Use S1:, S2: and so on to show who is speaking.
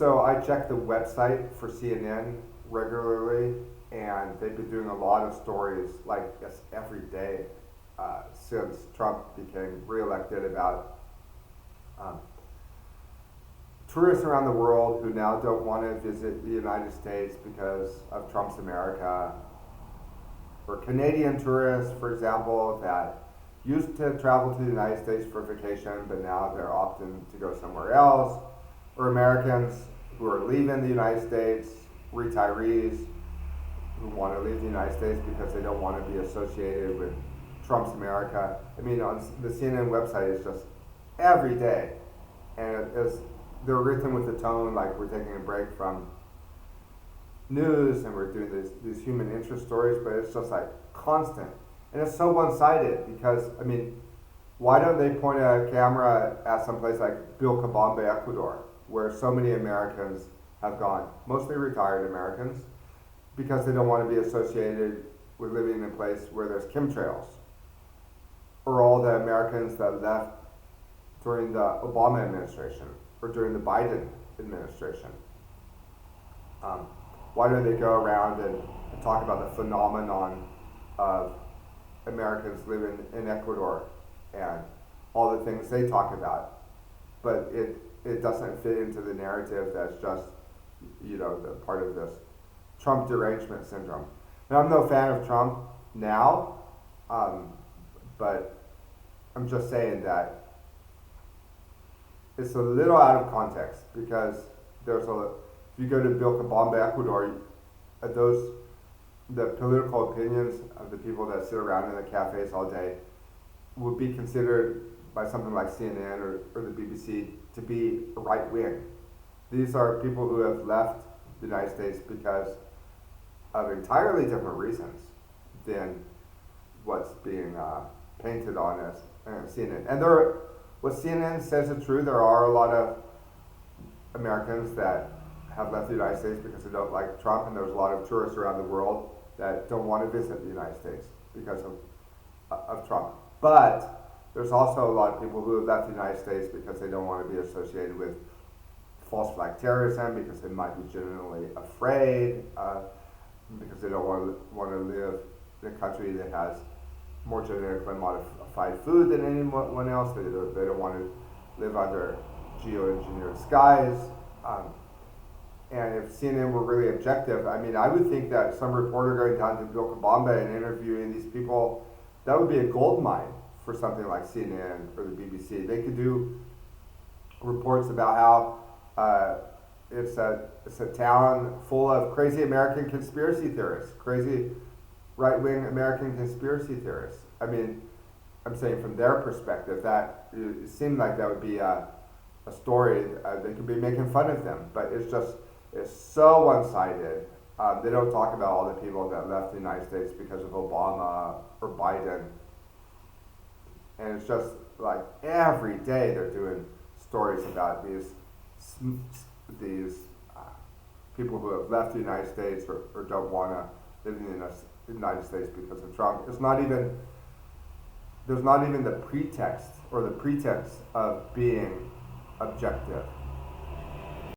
S1: So I check the website for CNN regularly, and they've been doing a lot of stories like this every day since Trump became reelected about um, tourists around the world who now don't want to visit the United States because of Trump's America, or Canadian tourists, for example, that used to travel to the United States for vacation, but now they're opting to go somewhere else, or Americans who are leaving the United States, retirees who want to leave the United States because they don't want to be associated with Trump's America. I mean, on the CNN website is just every day, and they're written with the tone like we're taking a break from news and we're doing these human interest stories, but it's just like constant. And it's so one-sided because, I mean, why don't they point a camera at some place like Vilcabamba, Ecuador, where so many Americans have gone, mostly retired Americans, because they don't want to be associated with living in a place where there's chemtrails, or all the Americans that left during the Obama administration or during the Biden administration. Why don't they go around and talk about the phenomenon of Americans living in Ecuador and all the things they talk about, but it doesn't fit into the narrative that's just, the part of this Trump derangement syndrome. Now, I'm no fan of Trump now, but I'm just saying that it's a little out of context because if you go to Vilcabamba, Ecuador, the political opinions of the people that sit around in the cafes all day would be considered by something like CNN or the BBC to be right wing. These are people who have left the United States because of entirely different reasons than what's being painted on as CNN. And what CNN says is true. There are a lot of Americans that have left the United States because they don't like Trump, and there's a lot of tourists around the world that don't want to visit the United States because of Trump. But there's also a lot of people who have left the United States because they don't want to be associated with false flag terrorism, because they might be genuinely afraid, because they don't want to live in a country that has more genetically modified food than anyone else. They don't want to live under geoengineered skies. And if CNN were really objective, I mean, I would think that some reporter going down to Vilcabamba and interviewing these people, that would be a gold mine for something like CNN or the BBC. They could do reports about how it's a town full of crazy American conspiracy theorists, crazy right-wing American conspiracy theorists. I mean, I'm saying from their perspective, that it seemed like that would be a story. They could be making fun of them, but it's so one-sided. They don't talk about all the people that left the United States because of Obama or Biden. And it's just like every day they're doing stories about these people who have left the United States or don't want to live in the United States because of Trump. There's not even the pretext or the pretense of being objective.